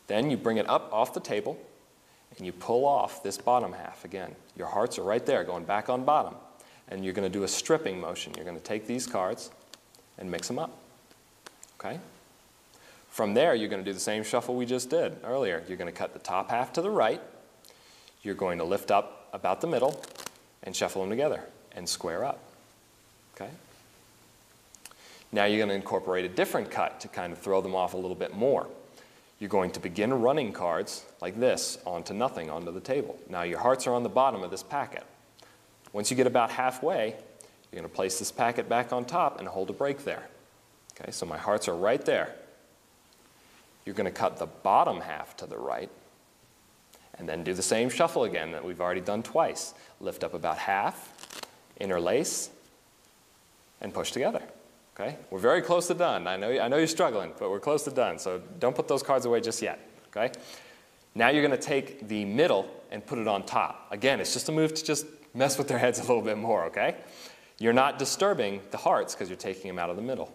Then you bring it up off the table, and you pull off this bottom half. Again, your hearts are right there, going back on bottom. And you're going to do a stripping motion. You're going to take these cards and mix them up. Okay? From there, you're going to do the same shuffle we just did earlier. You're going to cut the top half to the right. You're going to lift up about the middle and shuffle them together and square up. Okay? Now you're going to incorporate a different cut to kind of throw them off a little bit more. You're going to begin running cards like this onto nothing, onto the table. Now your hearts are on the bottom of this packet. Once you get about halfway, you're going to place this packet back on top and hold a break there. Okay, so my hearts are right there. You're going to cut the bottom half to the right and then do the same shuffle again that we've already done twice. Lift up about half, interlace, and push together. Okay? We're very close to done. I know you're struggling, but we're close to done, so don't put those cards away just yet. Okay? Now you're going to take the middle and put it on top. Again, it's just a move to just mess with their heads a little bit more, okay? You're not disturbing the hearts because you're taking them out of the middle.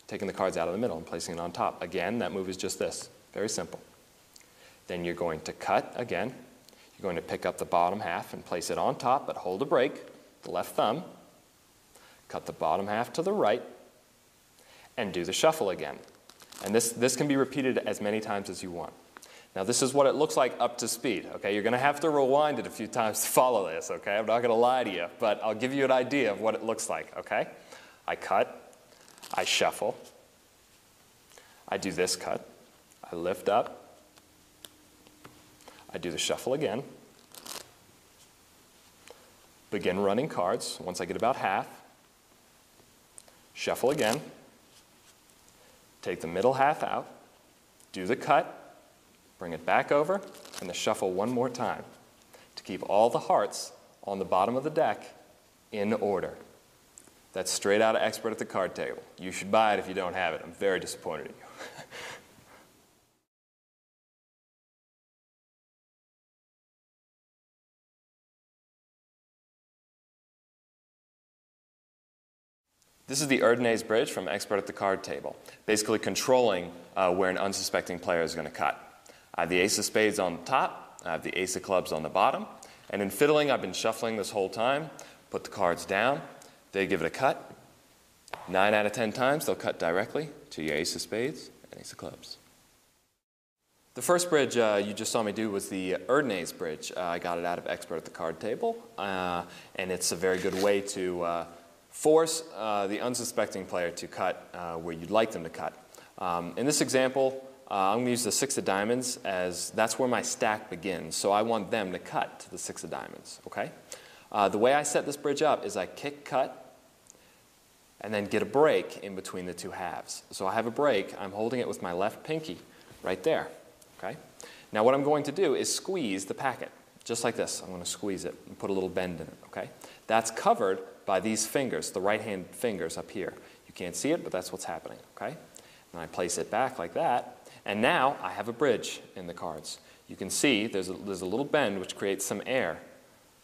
Taking the cards out of the middle and placing it on top. Again, that move is just this. Very simple. Then you're going to cut again. You're going to pick up the bottom half and place it on top, but hold a break, the left thumb. Cut the bottom half to the right, and do the shuffle again. And this can be repeated as many times as you want. Now this is what it looks like up to speed, okay? You're going to have to rewind it a few times to follow this, okay? I'm not going to lie to you, but I'll give you an idea of what it looks like, okay? I cut, I shuffle, I do this cut, I lift up, I do the shuffle again, begin running cards once I get about half, shuffle again, take the middle half out, do the cut, bring it back over, and the shuffle one more time to keep all the hearts on the bottom of the deck in order. That's straight out of Expert at the Card Table. You should buy it if you don't have it. I'm very disappointed in you. This is the Erdnase bridge from Expert at the Card Table, basically controlling where an unsuspecting player is going to cut. I have the ace of spades on the top, I have the ace of clubs on the bottom, and in fiddling I've been shuffling this whole time. Put the cards down, they give it a cut. 9 out of 10 times they'll cut directly to your ace of spades and ace of clubs. The first bridge you just saw me do was the Erdnase bridge. I got it out of Expert at the Card Table, and it's a very good way to force the unsuspecting player to cut where you'd like them to cut. In this example, I'm going to use the 6 of diamonds as that's where my stack begins. So I want them to cut to the 6 of diamonds. Okay? The way I set this bridge up is I kick, cut, and then get a break in between the two halves. So I have a break. I'm holding it with my left pinky right there. Okay? Now what I'm going to do is squeeze the packet, just like this. I'm going to squeeze it and put a little bend in it. Okay? That's covered by these fingers, the right-hand fingers up here. You can't see it, but that's what's happening. Okay? And I place it back like that. And now I have a bridge in the cards. You can see there's a little bend which creates some air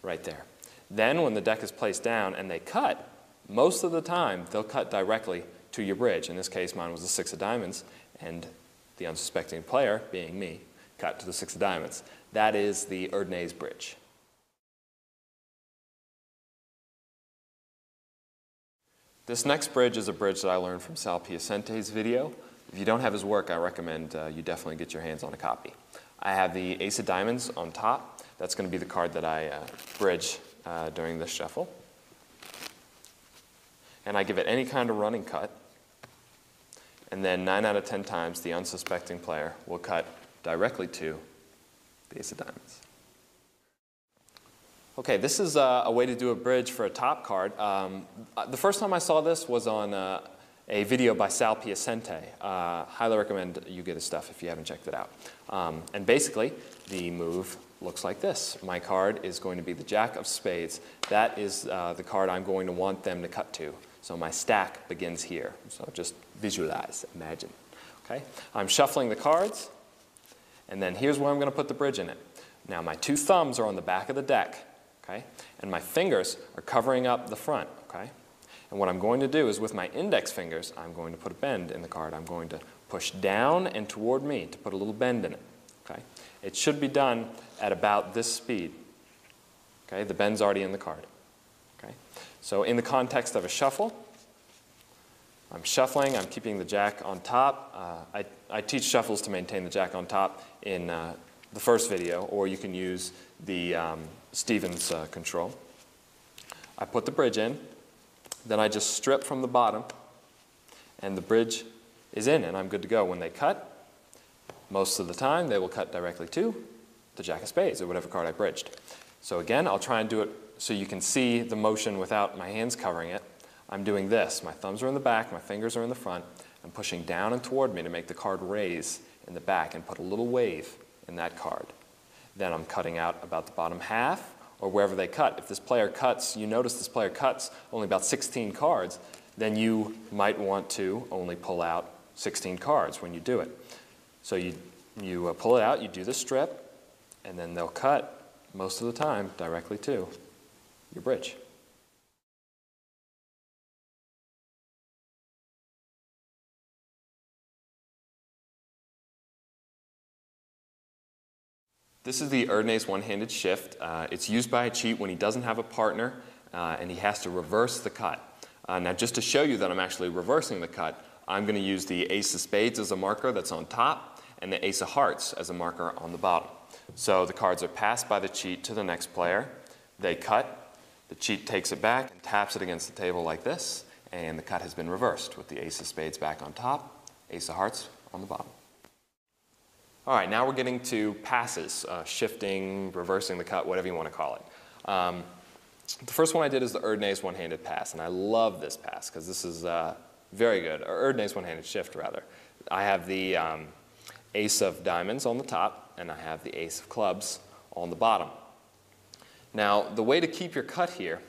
right there. Then when the deck is placed down and they cut, most of the time they'll cut directly to your bridge. In this case, mine was the 6 of diamonds, and the unsuspecting player, being me, cut to the 6 of diamonds. That is the Erdnase bridge. This next bridge is a bridge that I learned from Sal Piacente's video. If you don't have his work, I recommend you definitely get your hands on a copy. I have the ace of diamonds on top. That's going to be the card that I bridge during this shuffle. And I give it any kind of running cut. And then 9 out of 10 times, the unsuspecting player will cut directly to the ace of diamonds. Okay, this is a way to do a bridge for a top card. The first time I saw this was on a video by Sal Piacente. Highly recommend you get his stuff if you haven't checked it out. And basically, the move looks like this. My card is going to be the Jack of Spades. That is the card I'm going to want them to cut to. So my stack begins here. So just visualize, imagine. Okay? I'm shuffling the cards, and then here's where I'm going to put the bridge in it. Now my 2 thumbs are on the back of the deck, okay? And my fingers are covering up the front, okay? And what I'm going to do is with my index fingers, I'm going to put a bend in the card. I'm going to push down and toward me to put a little bend in it, Okay? It should be done at about this speed. Okay? The bend's already in the card. Okay? So in the context of a shuffle, I'm shuffling, I'm keeping the jack on top. I teach shuffles to maintain the jack on top in the first video, or you can use the Stevens control. I put the bridge in, then I just strip from the bottom, and the bridge is in, and I'm good to go. When they cut, most of the time they will cut directly to the jack of spades, or whatever card I bridged. So again, I'll try and do it so you can see the motion without my hands covering it. I'm doing this. My thumbs are in the back, my fingers are in the front. I'm pushing down and toward me to make the card raise in the back and put a little wave in that card. Then I'm cutting out about the bottom half, or wherever they cut. If this player cuts, you notice this player cuts only about 16 cards, then you might want to only pull out 16 cards when you do it. So you pull it out, you do the strip, and then they'll cut most of the time directly to your bridge. This is the Erdnase one-handed shift. It's used by a cheat when he doesn't have a partner and he has to reverse the cut. Now just to show you that I'm actually reversing the cut, I'm going to use the ace of spades as a marker that's on top and the ace of hearts as a marker on the bottom. So the cards are passed by the cheat to the next player. They cut, the cheat takes it back and taps it against the table like this, and the cut has been reversed with the ace of spades back on top, ace of hearts on the bottom. All right, now we're getting to passes, shifting, reversing the cut, whatever you want to call it. The first one I did is the Erdnase one-handed pass, and I love this pass because this is very good, or Erdnase one-handed shift rather. I have the ace of diamonds on the top, and I have the ace of clubs on the bottom. Now, the way to keep your cut here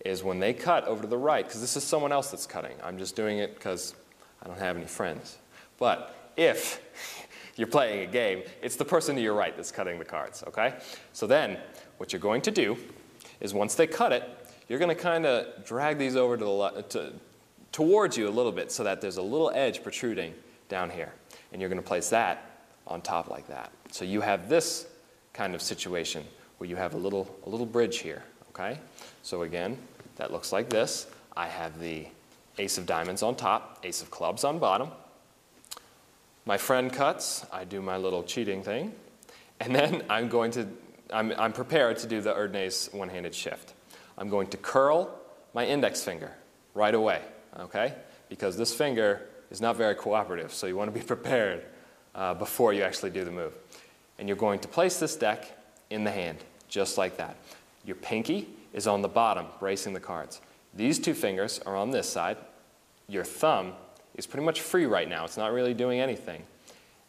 is when they cut over to the right, because this is someone else that's cutting. I'm just doing it because I don't have any friends. But if you're playing a game, it's the person to your right that's cutting the cards, okay? So then, what you're going to do is once they cut it, you're going to kind of drag these over to towards you a little bit so that there's a little edge protruding down here. And you're going to place that on top like that. So you have this kind of situation where you have a little bridge here, okay? So again, that looks like this. I have the ace of diamonds on top, ace of clubs on bottom. My friend cuts, I do my little cheating thing, and then I'm prepared to do the Erdnase one-handed shift. I'm going to curl my index finger right away, okay? Because this finger is not very cooperative, so you want to be prepared before you actually do the move. And you're going to place this deck in the hand, just like that. Your pinky is on the bottom, bracing the cards. These two fingers are on this side. Your thumb is pretty much free right now. It's not really doing anything.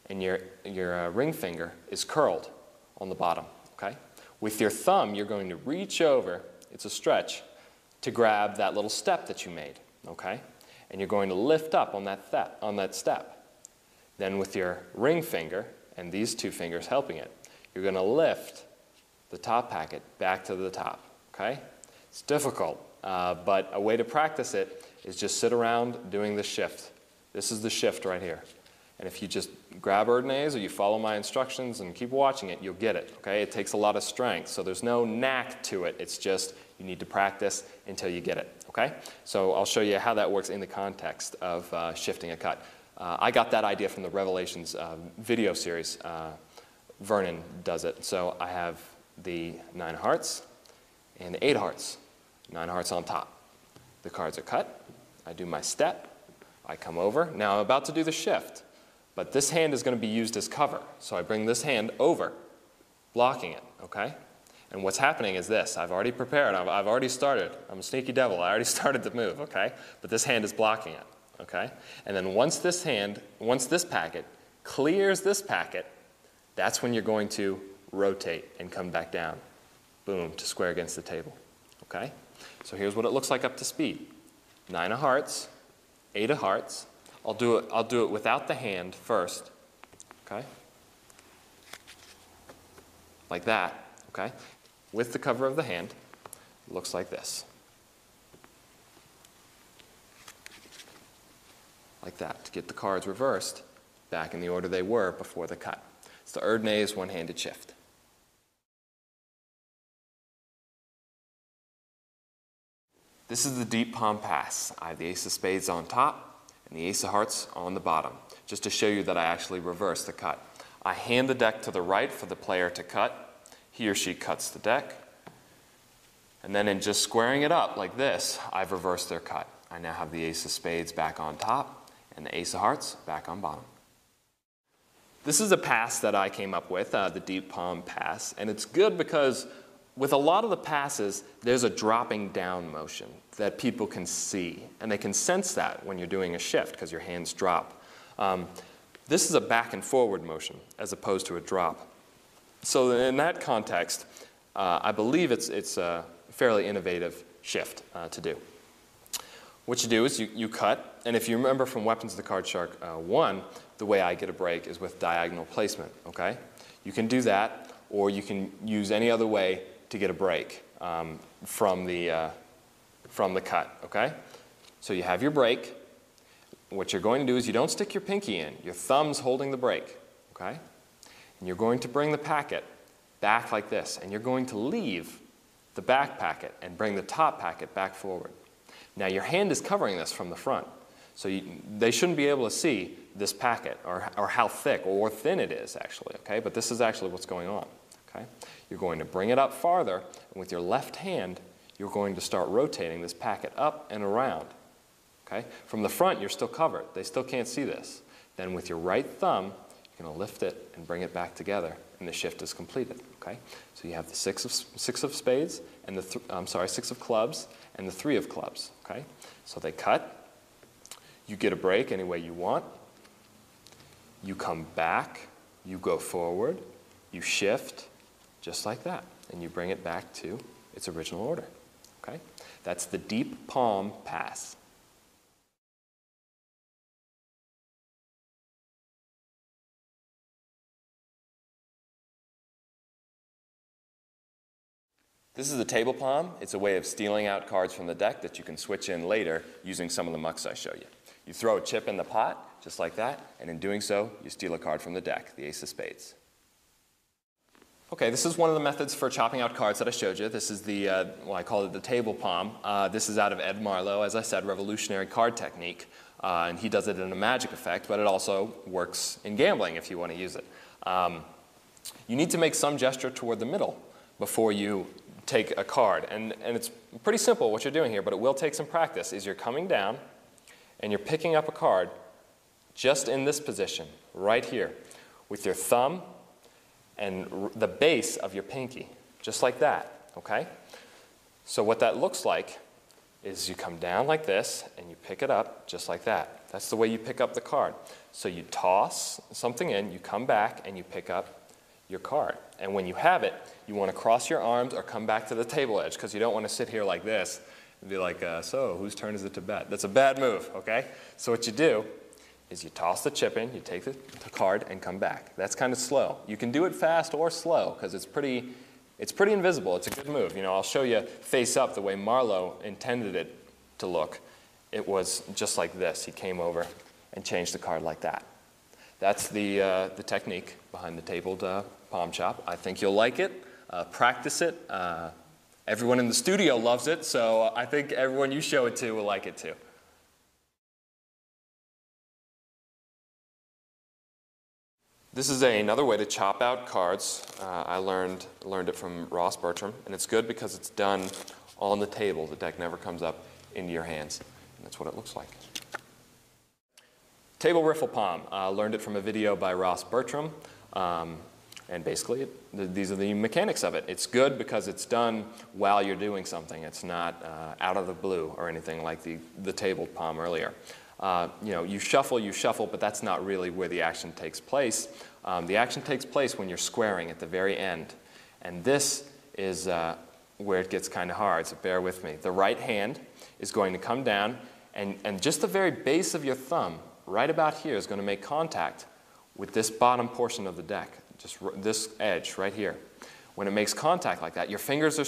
And your ring finger is curled on the bottom, okay? With your thumb, you're going to reach over, it's a stretch, to grab that little step that you made, okay? And you're going to lift up on that step. Then with your ring finger, and these two fingers helping it, you're going to lift the top packet back to the top, okay? It's difficult, but a way to practice it is just sit around doing the shift. This is the shift right here. And if you just grab Erdnase or you follow my instructions and keep watching it, you'll get it, okay? It takes a lot of strength, so there's no knack to it. It's just you need to practice until you get it, okay? So I'll show you how that works in the context of shifting a cut. I got that idea from the Revelations video series. Vernon does it. So I have the 9 of hearts and the 8 of hearts. 9 of hearts on top. The cards are cut. I do my step. I come over. Now I'm about to do the shift, but this hand is going to be used as cover. So I bring this hand over, blocking it, okay? And what's happening is this. I've already prepared. I've already started. I'm a sneaky devil. I already started the move, okay? But this hand is blocking it, okay? And then once this packet clears this packet, that's when you're going to rotate and come back down. Boom, to square against the table, okay? So here's what it looks like up to speed. 9 of hearts, 8 of hearts. I'll do it without the hand first, okay? Like that, okay? With the cover of the hand, it looks like this. Like that, to get the cards reversed back in the order they were before the cut. It's the Erdnase one-handed shift. This is the deep palm pass. I have the ace of spades on top and the ace of hearts on the bottom, just to show you that I actually reverse the cut. I hand the deck to the right for the player to cut. He or she cuts the deck. And then in just squaring it up like this, I've reversed their cut. I now have the ace of spades back on top and the ace of hearts back on bottom. This is a pass that I came up with, the deep palm pass, and it's good because with a lot of the passes, there's a dropping down motion that people can see, and they can sense that when you're doing a shift because your hands drop. This is a back and forward motion as opposed to a drop. So in that context, I believe it's a fairly innovative shift to do. What you do is you cut, and if you remember from Weapons of the Cardshark 1, the way I get a break is with diagonal placement, okay? You can do that, or you can use any other way to get a break from the cut, okay? So you have your break. What you're going to do is you don't stick your pinky in. Your thumb's holding the break, okay? And you're going to bring the packet back like this, and you're going to leave the back packet and bring the top packet back forward. Now your hand is covering this from the front, so they shouldn't be able to see this packet or how thick or thin it is actually, okay? But this is actually what's going on, okay? You're going to bring it up farther, and with your left hand, you're going to start rotating this packet up and around, okay? From the front, you're still covered. They still can't see this. Then with your right thumb, you're going to lift it and bring it back together, and the shift is completed, okay? So you have the six of spades, and the six of clubs, and the three of clubs, okay? So they cut. You get a break any way you want. You come back. You go forward. You shift, just like that, and you bring it back to its original order, okay? That's the deep palm pass. This is the table palm. It's a way of stealing out cards from the deck that you can switch in later using some of the mucks I show you. You throw a chip in the pot, just like that, and in doing so, you steal a card from the deck, the ace of spades. Okay, this is one of the methods for chopping out cards that I showed you. This is the, well, I call it the table palm. This is out of Ed Marlowe, as I said, revolutionary card technique. And he does it in a magic effect, but it also works in gambling if you want to use it. You need to make some gesture toward the middle before you take a card. And it's pretty simple what you're doing here, but it will take some practice, is you're coming down and you're picking up a card just in this position, right here, with your thumb and the base of your pinky, just like that, okay? So what that looks like is you come down like this and you pick it up just like that. That's the way you pick up the card. So you toss something in, you come back and you pick up your card. And when you have it, you want to cross your arms or come back to the table edge because you don't want to sit here like this and be like, so whose turn is it to bet? That's a bad move, okay? So what you do is you toss the chip in, you take the card and come back. That's kind of slow. You can do it fast or slow because it's pretty invisible. It's a good move. You know, I'll show you face up the way Marlowe intended it to look. It was just like this. He came over and changed the card like that. That's the technique behind the tabled palm chop. I think you'll like it. Practice it. Everyone in the studio loves it, so I think everyone you show it to will like it too. This is another way to chop out cards. I learned it from Ross Bertram, and it's good because it's done on the table. The deck never comes up into your hands, and that's what it looks like. Table riffle palm. Learned it from a video by Ross Bertram, and basically these are the mechanics of it. It's good because it's done while you're doing something. It's not out of the blue or anything like the tabled palm earlier. You know, you shuffle, but that's not really where the action takes place. The action takes place when you're squaring at the very end. And this is where it gets kind of hard, so bear with me. The right hand is going to come down, and just the very base of your thumb, right about here, is going to make contact with this bottom portion of the deck, just this edge right here. When it makes contact like that, your fingers are